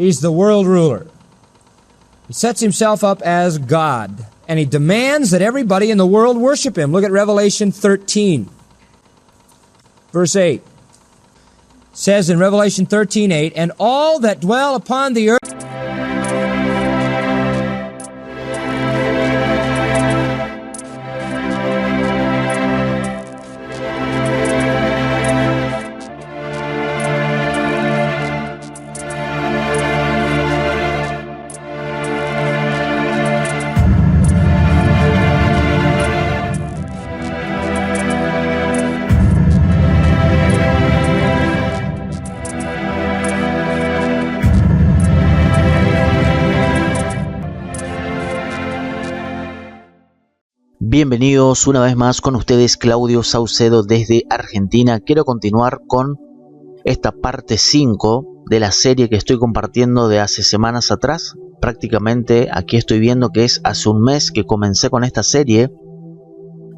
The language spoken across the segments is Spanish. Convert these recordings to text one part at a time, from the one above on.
He's the world ruler. He sets himself up as God, and he demands that everybody in the world worship him. Look at Revelation 13, verse 8. It says in Revelation 13:8, and all that dwell upon the earth Bienvenidos una vez más con ustedes, Claudio Saucedo desde Argentina. Quiero continuar con esta parte 5 de la serie que estoy compartiendo de hace semanas atrás. Prácticamente aquí estoy viendo que es hace un mes que comencé con esta serie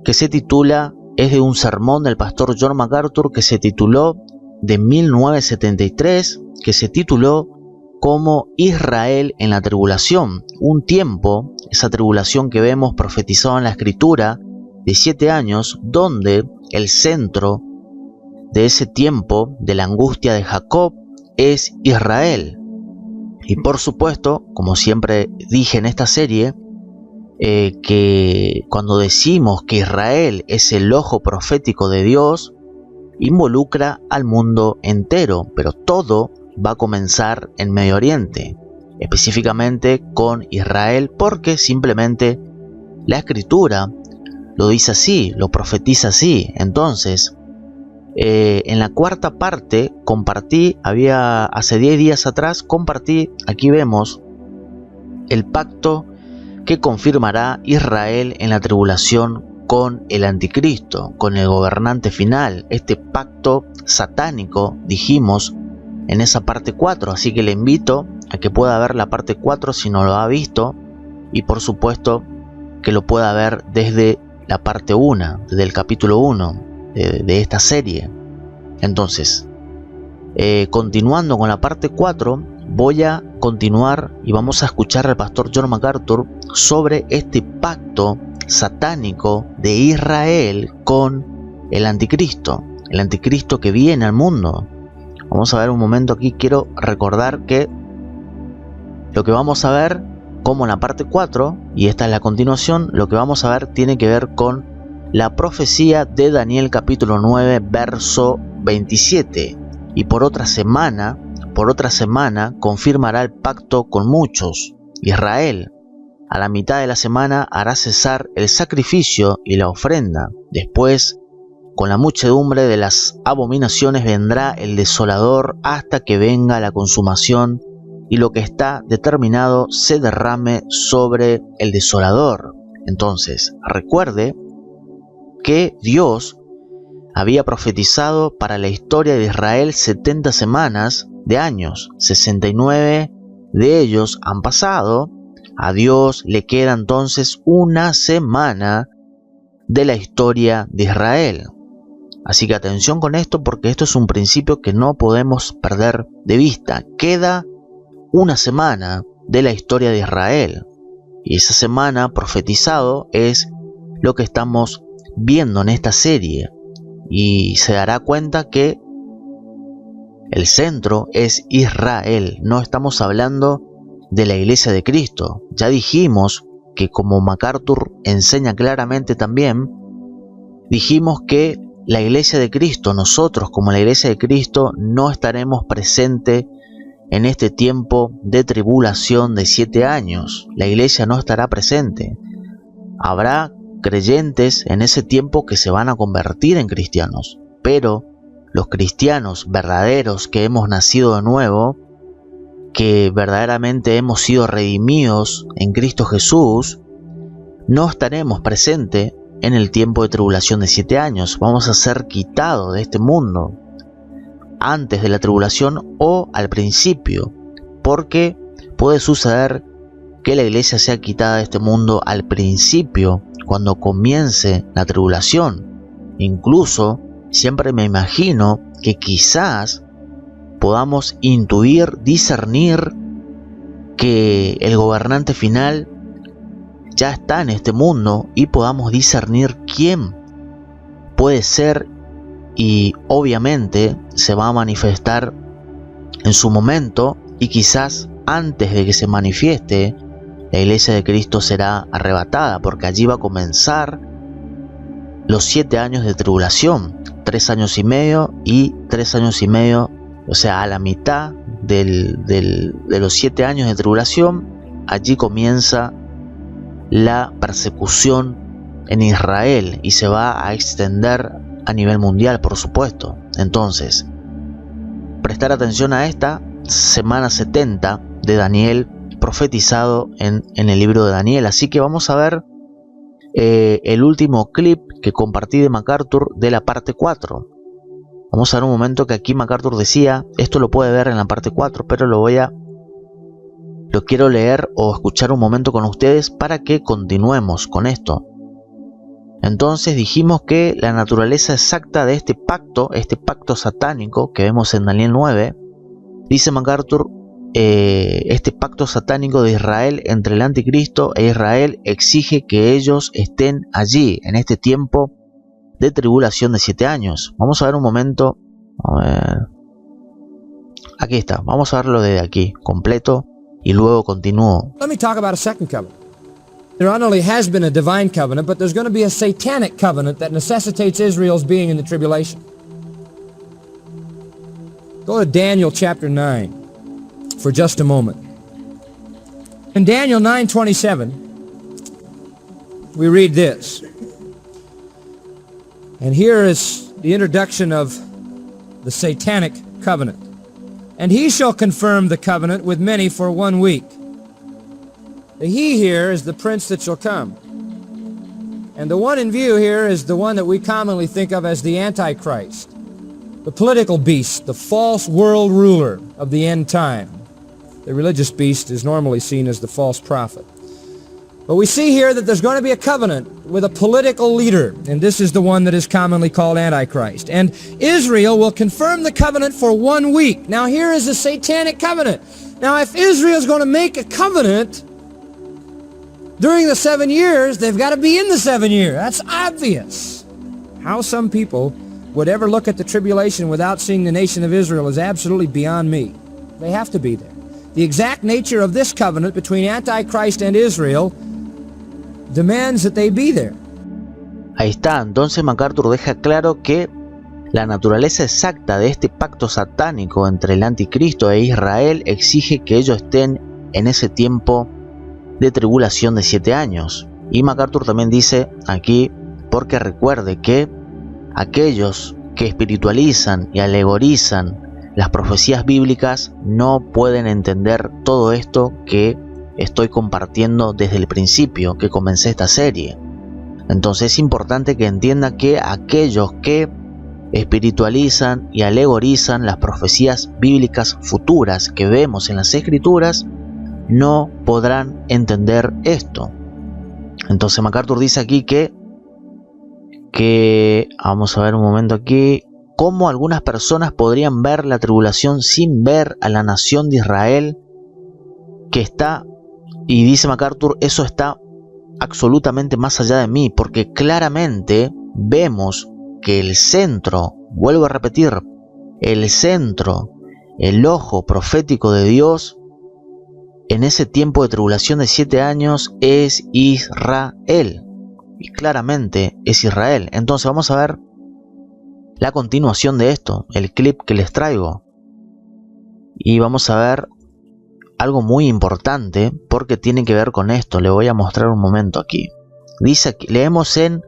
que se titula, es de un sermón del pastor John MacArthur que se tituló de 1973, que se tituló como Israel en la tribulación, un tiempo, esa tribulación que vemos profetizada en la Escritura de 7 años, donde el centro de ese tiempo de la angustia de Jacob es Israel. Y por supuesto, como siempre dije en esta serie, que cuando decimos que Israel es el ojo profético de Dios, involucra al mundo entero, pero todo va a comenzar en Medio Oriente, específicamente con Israel, porque simplemente la Escritura lo dice así, lo profetiza así. Entonces, en la cuarta parte compartí, hace 10 días atrás, aquí vemos el pacto que confirmará Israel en la tribulación con el anticristo, con el gobernante final, este pacto satánico, dijimos, en esa parte 4, así que le invito a que pueda ver la parte 4 si no lo ha visto, y por supuesto que lo pueda ver desde la parte 1, desde el capítulo 1 de esta serie. Entonces, continuando con la parte 4, voy a continuar y vamos a escuchar al pastor John MacArthur sobre este pacto satánico de Israel con el anticristo que viene al mundo. Vamos a ver un momento aquí, quiero recordar que lo que vamos a ver, como en la parte 4, y esta es la continuación, lo que vamos a ver tiene que ver con la profecía de Daniel capítulo 9, verso 27. Y por otra semana confirmará el pacto con muchos. Israel, a la mitad de la semana, hará cesar el sacrificio y la ofrenda. Después, con la muchedumbre de las abominaciones vendrá el desolador hasta que venga la consumación y lo que está determinado se derrame sobre el desolador. Entonces, recuerde que Dios había profetizado para la historia de Israel 70 semanas de años. 69 de ellos han pasado. A Dios le queda entonces una semana de la historia de Israel. Así que atención con esto, porque esto es un principio que no podemos perder de vista. Queda una semana de la historia de Israel. Y esa semana profetizado es lo que estamos viendo en esta serie. Y se dará cuenta que el centro es Israel. No estamos hablando de la iglesia de Cristo. Ya dijimos que, como MacArthur enseña claramente también, dijimos que la iglesia de Cristo, nosotros como la iglesia de Cristo, no estaremos presentes en este tiempo de tribulación de 7 años. La iglesia no estará presente. Habrá creyentes en ese tiempo que se van a convertir en cristianos, pero los cristianos verdaderos que hemos nacido de nuevo, que verdaderamente hemos sido redimidos en Cristo Jesús, no estaremos presentes en el tiempo de tribulación de 7 años. Vamos a ser quitados de este mundo antes de la tribulación o al principio, porque puede suceder que la iglesia sea quitada de este mundo al principio, cuando comience la tribulación. Incluso siempre me imagino que quizás podamos intuir, discernir que el gobernante final ya está en este mundo y podamos discernir quién puede ser, y obviamente se va a manifestar en su momento, y quizás antes de que se manifieste, la iglesia de Cristo será arrebatada, porque allí va a comenzar los 7 años de tribulación, 3 años y medio y 3 años y medio, o sea, a la mitad de los 7 años de tribulación, allí comienza la persecución en Israel y se va a extender a nivel mundial, por supuesto. Entonces, prestar atención a esta semana 70 de Daniel, profetizado en el libro de Daniel. Así que vamos a ver el último clip que compartí de MacArthur de la parte 4. Vamos a ver un momento que aquí MacArthur decía, esto lo puede ver en la parte 4, pero lo quiero leer o escuchar un momento con ustedes para que continuemos con esto. Entonces dijimos que la naturaleza exacta de este pacto satánico que vemos en Daniel 9, dice MacArthur, este pacto satánico de Israel entre el anticristo e Israel exige que ellos estén allí en este tiempo de tribulación de 7 años. Vamos a ver un momento. A ver. Aquí está. Vamos a verlo desde aquí, completo, y luego continúo. Let me talk about a second covenant. There not only has been a divine covenant, but there's going to be a satanic covenant that necessitates Israel's being in the tribulation. Go to Daniel chapter 9 for just a moment. In Daniel 9:27, we read this. And here is the introduction of the satanic covenant. And he shall confirm the covenant with many for 1 week. The he here is the prince that shall come. And the one in view here is the one that we commonly think of as the Antichrist, the political beast, the false world ruler of the end time. The religious beast is normally seen as the false prophet. But we see here that there's going to be a covenant with a political leader, and this is the one that is commonly called Antichrist. And Israel will confirm the covenant for 1 week. Now here is a satanic covenant. Now if Israel's going to make a covenant during the 7 years, they've got to be in the 7 years. That's obvious. How some people would ever look at the tribulation without seeing the nation of Israel is absolutely beyond me. They have to be there. The exact nature of this covenant between Antichrist and Israel demands that they be there. Ahí está. Entonces MacArthur deja claro que la naturaleza exacta de este pacto satánico entre el anticristo e Israel exige que ellos estén en ese tiempo de tribulación de 7 años. Y MacArthur también dice aquí, porque recuerde que aquellos que espiritualizan y alegorizan las profecías bíblicas no pueden entender todo esto que estoy compartiendo desde el principio que comencé esta serie. Entonces es importante que entienda que aquellos que espiritualizan y alegorizan las profecías bíblicas futuras que vemos en las Escrituras no podrán entender esto. Entonces MacArthur dice aquí que vamos a ver un momento aquí, cómo algunas personas podrían ver la tribulación sin ver a la nación de Israel que está, y dice MacArthur, eso está absolutamente más allá de mí, porque claramente vemos que el centro, vuelvo a repetir, el centro, el ojo profético de Dios en ese tiempo de tribulación de 7 años es Israel, y claramente es Israel. Entonces vamos a ver la continuación de esto, el clip que les traigo, y vamos a ver algo muy importante porque tiene que ver con esto. Le voy a mostrar un momento aquí. Dice aquí, leemos en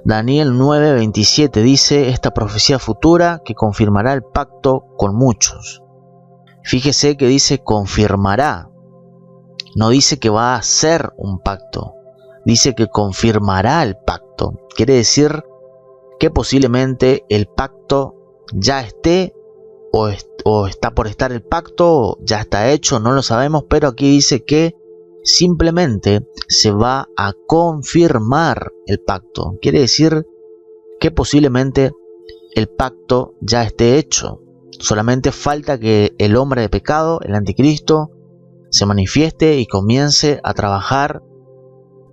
Daniel 9:27, dice esta profecía futura que confirmará el pacto con muchos. Fíjese que dice confirmará, no dice que va a hacer un pacto, dice que confirmará el pacto. Quiere decir que posiblemente el pacto ya esté o está por estar el pacto, o ya está hecho, no lo sabemos, pero aquí dice que simplemente se va a confirmar el pacto. Quiere decir que posiblemente el pacto ya esté hecho. Solamente falta que el hombre de pecado, el anticristo, se manifieste y comience a trabajar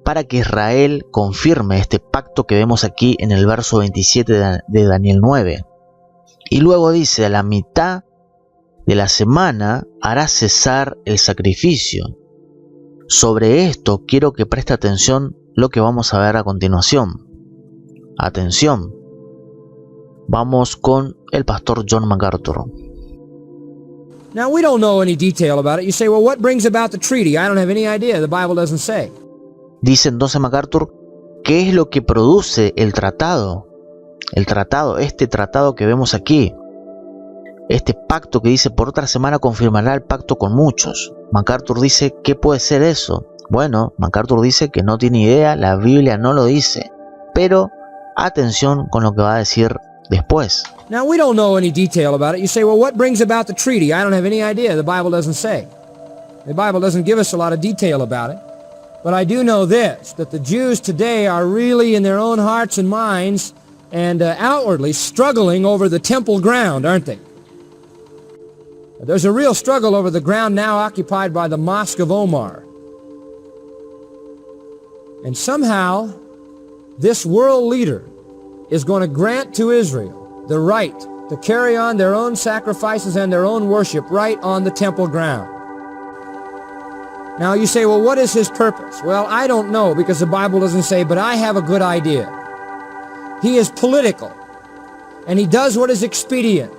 para que Israel confirme este pacto que vemos aquí en el verso 27 de Daniel 9. Y luego dice, a la mitad de la semana hará cesar el sacrificio. Sobre esto quiero que preste atención lo que vamos a ver a continuación. Atención. Vamos con el pastor John MacArthur. Now, we don't know any detail about it. You say, well, what brings about the treaty? I don't have any idea. The Bible doesn't say. Dice entonces MacArthur, ¿qué es lo que produce el tratado? Este tratado que vemos aquí. Este pacto que dice, por otra semana confirmará el pacto con muchos. MacArthur dice, ¿qué puede ser eso? Bueno, MacArthur dice que no tiene idea, la Biblia no lo dice. Pero atención con lo que va a decir después. Now, we don't know any detail about it. You say, well, what brings about the treaty? I don't have any idea. The Bible doesn't say. The Bible doesn't give us a lot of detail about it. But I do know this, that the Jews today are really in their own hearts and minds and outwardly struggling over the temple ground, aren't they? There's a real struggle over the ground now occupied by the Mosque of Omar. And somehow, this world leader is going to grant to Israel the right to carry on their own sacrifices and their own worship right on the temple ground. Now you say, well, what is his purpose? Well, I don't know because the Bible doesn't say, but I have a good idea. He is political, and he does what is expedient.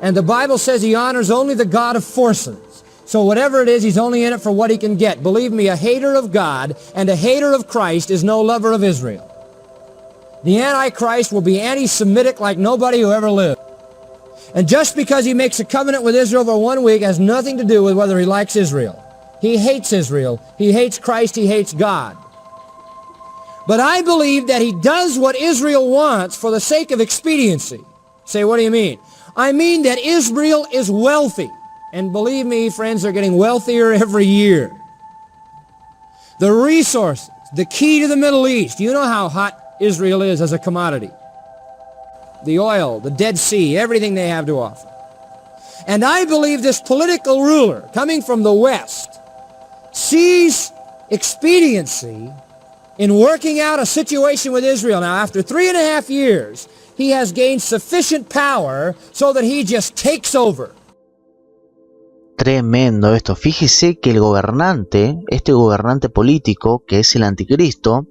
And the Bible says he honors only the God of forces. So whatever it is, he's only in it for what he can get. Believe me, a hater of God and a hater of Christ is no lover of Israel. The Antichrist will be anti-Semitic like nobody who ever lived. And just because he makes a covenant with Israel for 1 week has nothing to do with whether he likes Israel. He hates Israel. He hates Christ. He hates God. But I believe that he does what Israel wants for the sake of expediency. Say, what do you mean? I mean that Israel is wealthy. And believe me, friends, they're getting wealthier every year. The resources, the key to the Middle East. You know how hot Israel is as a commodity. The oil, the Dead Sea, everything they have to offer. And I believe this political ruler coming from the West sees expediency in working out a situation with Israel. Now, after 3.5 years, he has gained sufficient power so that he just takes over. Tremendo esto. Fíjese que el gobernante, este gobernante político, que es el anticristo,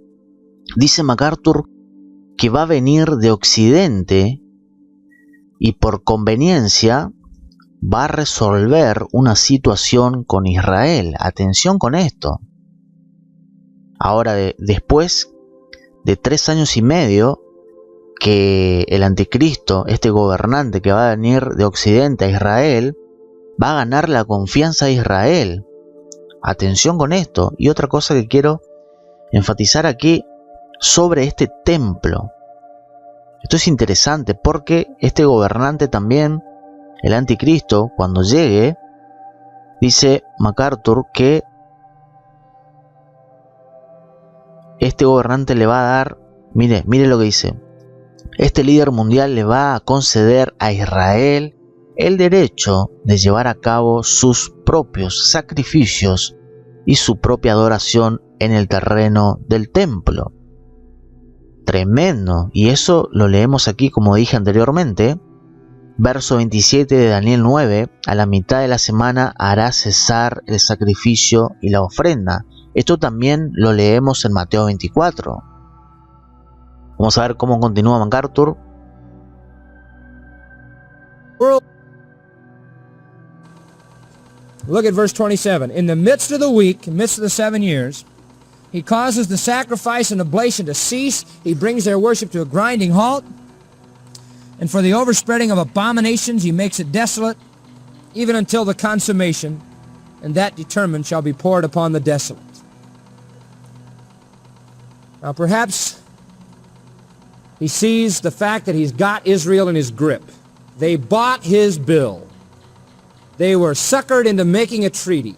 dice MacArthur que va a venir de Occidente y por conveniencia va a resolver una situación con Israel. Atención con esto. Ahora, después de 3 años y medio que el anticristo, este gobernante que va a venir de Occidente a Israel, va a ganar la confianza de Israel. Atención con esto. Y otra cosa que quiero enfatizar aquí sobre este templo. Esto es interesante porque este gobernante también, el anticristo, cuando llegue, dice MacArthur que este gobernante le va a dar, mire lo que dice, este líder mundial le va a conceder a Israel el derecho de llevar a cabo sus propios sacrificios y su propia adoración en el terreno del templo. Tremendo, y eso lo leemos aquí como dije anteriormente, verso 27 de Daniel 9, a la mitad de la semana hará cesar el sacrificio y la ofrenda. Esto también lo leemos en Mateo 24. Vamos a ver cómo continúa MacArthur. Look at verse 27. In the midst of the week, in the midst of the 7 years, he causes the sacrifice and oblation to cease. He brings their worship to a grinding halt. And for the overspreading of abominations, he makes it desolate, even until the consummation, and that determined shall be poured upon the desolate. Now perhaps he sees the fact that he's got Israel in his grip. They bought his bill. They were suckered into making a treaty.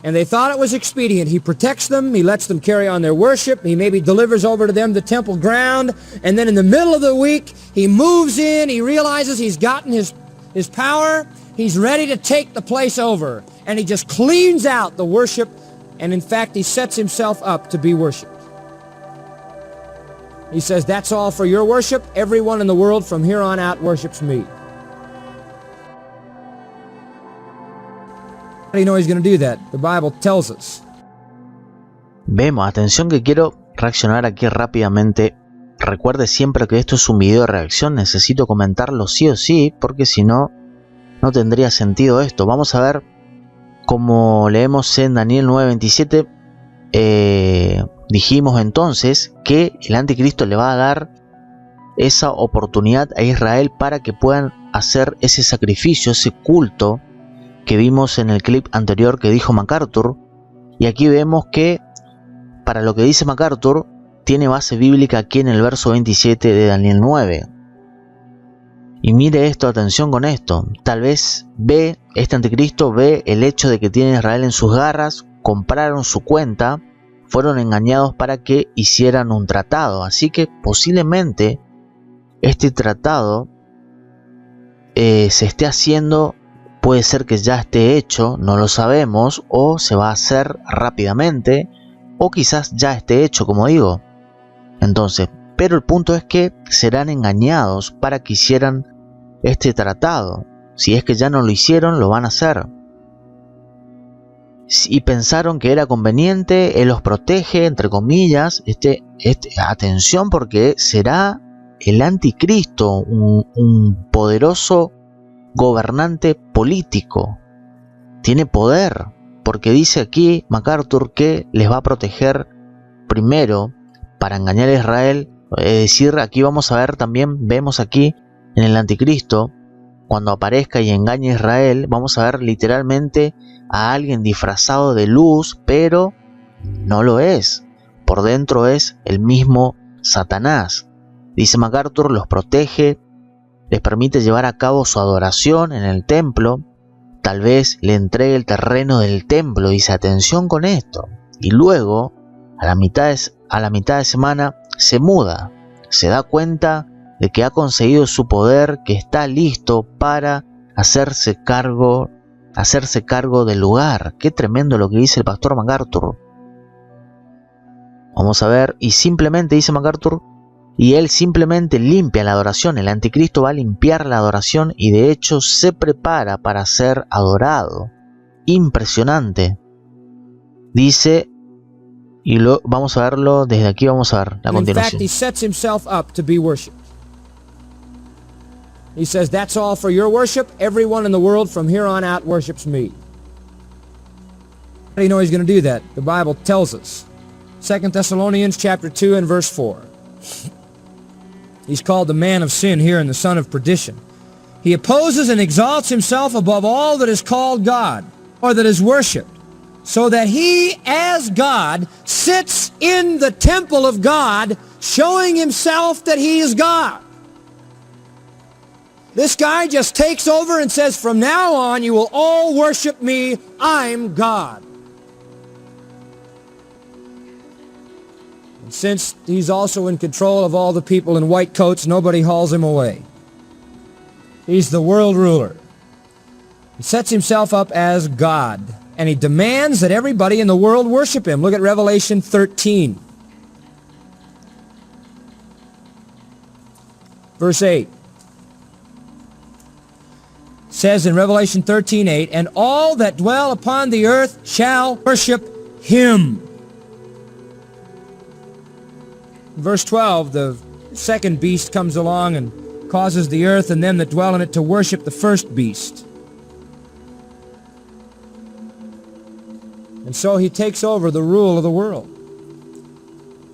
And they thought it was expedient. He protects them. He lets them carry on their worship. He maybe delivers over to them the temple ground. And then in the middle of the week, he moves in. He realizes he's gotten his his power, he's ready to take the place over. And he just cleans out the worship, and in fact, he sets himself up to be worshiped. He says, that's all for your worship. Everyone in the world from here on out worships me. How do you know he's going to do that? The Bible tells us. Vemos, atención que quiero reaccionar aquí rápidamente. Recuerde siempre que esto es un video de reacción, necesito comentarlo sí o sí, porque si no, no tendría sentido esto. Vamos a ver, como leemos en Daniel 9:27, dijimos entonces que el anticristo le va a dar esa oportunidad a Israel para que puedan hacer ese sacrificio, ese culto que vimos en el clip anterior que dijo MacArthur. Y aquí vemos que para lo que dice MacArthur tiene base bíblica aquí en el verso 27 de Daniel 9. Y mire esto, atención con esto. Tal vez este anticristo ve el hecho de que tiene Israel en sus garras, compraron su cuenta, fueron engañados para que hicieran un tratado. Así que posiblemente este tratado se esté haciendo, puede ser que ya esté hecho, no lo sabemos, o se va a hacer rápidamente, o quizás ya esté hecho, como digo. Entonces, pero el punto es que serán engañados para que hicieran este tratado. Si es que ya no lo hicieron, lo van a hacer. Y pensaron que era conveniente, Él los protege, entre comillas. Atención, porque será el anticristo, un poderoso gobernante político. Tiene poder, porque dice aquí MacArthur que les va a proteger primero para engañar a Israel. Es decir, aquí vamos a ver también, vemos aquí en el anticristo, cuando aparezca y engañe a Israel, vamos a ver literalmente a alguien disfrazado de luz, pero no lo es. Por dentro es el mismo Satanás. Dice MacArthur, los protege, les permite llevar a cabo su adoración en el templo, tal vez le entregue el terreno del templo. Dice, atención con esto. Y luego, a la mitad de semana, se muda, se da cuenta de que ha conseguido su poder, que está listo para hacerse cargo del lugar. Qué tremendo lo que dice el pastor MacArthur. Vamos a ver, y simplemente dice MacArthur, y él simplemente limpia la adoración. El anticristo va a limpiar la adoración y de hecho se prepara para ser adorado. Impresionante. Dice, y vamos a verlo desde aquí, vamos a ver la continuación. In fact, he sets himself up to be worshipped. He says, that's all for your worship. Everyone in the world from here on out worships me. How do you know he's going to do that? The Bible tells us. 2 Thessalonians chapter 2 and verse 4. He's called the man of sin here and the son of perdition. He opposes and exalts himself above all that is called God, or that is worshipped, so that he, as God, sits in the temple of God, showing himself that he is God. This guy just takes over and says, from now on, you will all worship me. I'm God. And since he's also in control of all the people in white coats, nobody hauls him away. He's the world ruler. He sets himself up as God, and he demands that everybody in the world worship him. Look at Revelation 13. Verse 8. Says in Revelation 13:8, and all that dwell upon the earth shall worship him. Verse 12, the second beast comes along and causes the earth and them that dwell in it to worship the first beast. And so he takes over the rule of the world.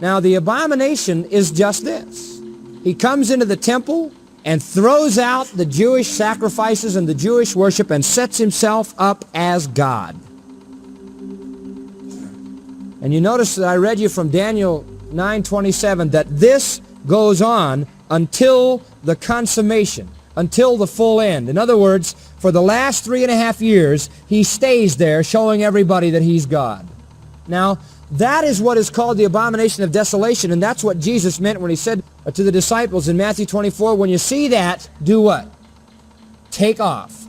Now the abomination is just this. He comes into the temple and throws out the Jewish sacrifices and the Jewish worship and sets himself up as God. And you notice that I read you from Daniel 9:27 that this goes on until the consummation, until the full end. In other words, for the last 3.5 years, he stays there showing everybody that he's God. Now, that is what is called the abomination of desolation, and that's what Jesus meant when he said to the disciples in Matthew 24, when you see that, do what? take off,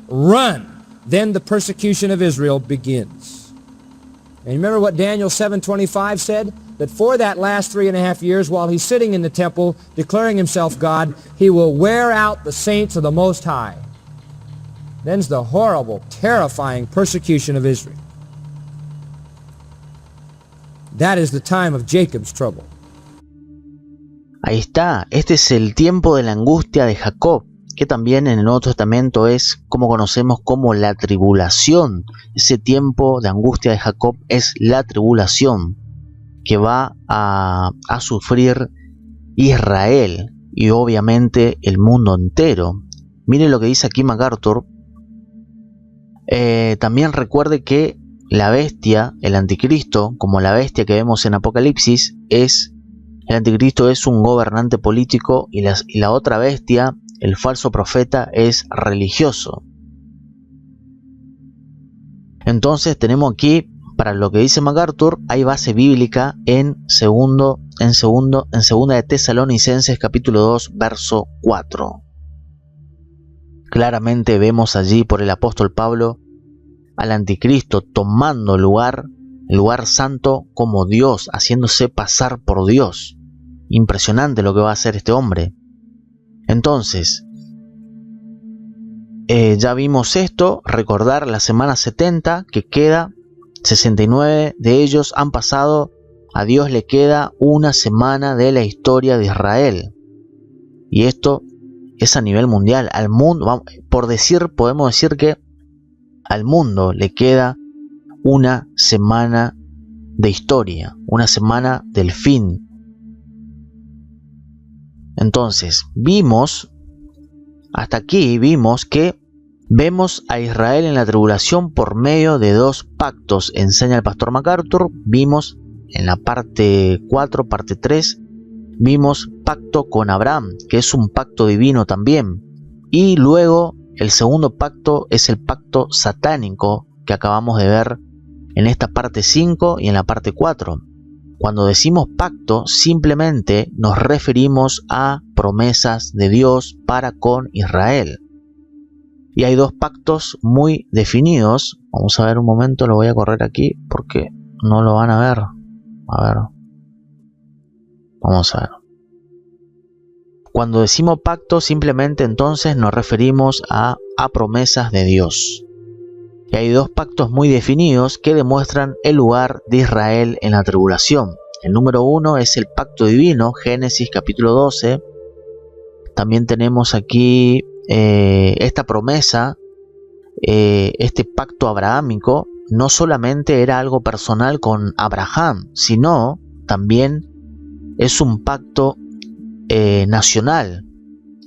run. Then the persecution of Israel begins. And remember what Daniel 7:25 said? That for that last 3.5 years, while he's sitting in the temple declaring himself God, he will wear out the saints of the Most High. Then's the horrible, terrifying persecution of Israel. That is the time of Jacob's trouble. Ahí está, este es el tiempo de la angustia de Jacob, que también en el Nuevo Testamento es como conocemos como la tribulación. Ese tiempo de angustia de Jacob es la tribulación que va a sufrir Israel y obviamente el mundo entero. Mire lo que dice aquí MacArthur. También recuerde que la bestia, el anticristo, como la bestia que vemos en Apocalipsis, el anticristo es un gobernante político y la otra bestia, el falso profeta, es religioso. Entonces tenemos aquí, para lo que dice MacArthur, hay base bíblica en segunda de Tesalonicenses capítulo 2 verso 4. Claramente vemos allí por el apóstol Pablo al anticristo tomando el lugar santo como Dios, haciéndose pasar por Dios. Impresionante lo que va a hacer este hombre. Entonces, ya vimos esto, recordar la semana 70 que queda, 69 de ellos han pasado, a Dios le queda una semana de la historia de Israel. Y esto es a nivel mundial, al mundo, podemos decir que al mundo le queda una semana de historia, una semana del fin. Entonces, hasta aquí vimos a Israel en la tribulación por medio de dos pactos, enseña el pastor MacArthur. Vimos en la parte 4, parte 3, vimos pacto con Abraham, que es un pacto divino también. Y luego el segundo pacto es el pacto satánico que acabamos de ver en esta parte 5 y en la parte 4. Cuando decimos pacto, simplemente nos referimos a promesas de Dios para con Israel. Y hay dos pactos muy definidos. Vamos a ver un momento, lo voy a correr aquí porque no lo van a ver. A ver. Vamos a ver. Cuando decimos pacto, simplemente entonces nos referimos a promesas de Dios. Y hay dos pactos muy definidos que demuestran el lugar de Israel en la tribulación. El número 1 es el pacto divino, Génesis capítulo 12. También tenemos aquí esta promesa, este pacto abrahámico, no solamente era algo personal con Abraham, sino también es un pacto nacional,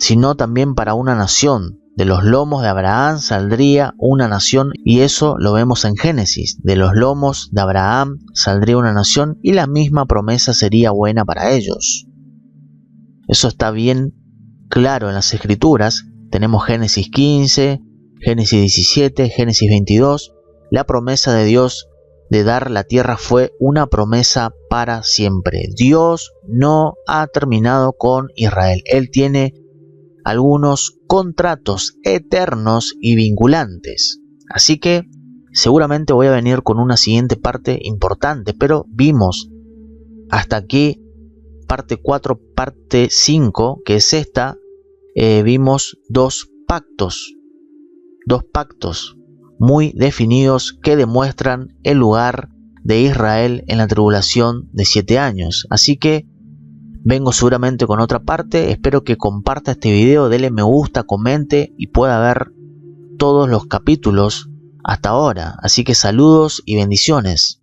sino también para una nación. De los lomos de Abraham saldría una nación, y eso lo vemos en Génesis. De los lomos de Abraham saldría una nación, y la misma promesa sería buena para ellos. Eso está bien claro en las Escrituras. Tenemos Génesis 15, Génesis 17, Génesis 22. La promesa de Dios de dar la tierra fue una promesa para siempre. Dios no ha terminado con Israel. Él tiene algunos contratos eternos y vinculantes. Así que seguramente voy a venir con una siguiente parte importante, pero vimos hasta aquí parte 4, parte 5, que es esta. Vimos dos pactos muy definidos que demuestran el lugar de Israel en la tribulación de 7 años. Así que vengo seguramente con otra parte. Espero que comparta este video, dele me gusta, comente y pueda ver todos los capítulos hasta ahora. Así que saludos y bendiciones.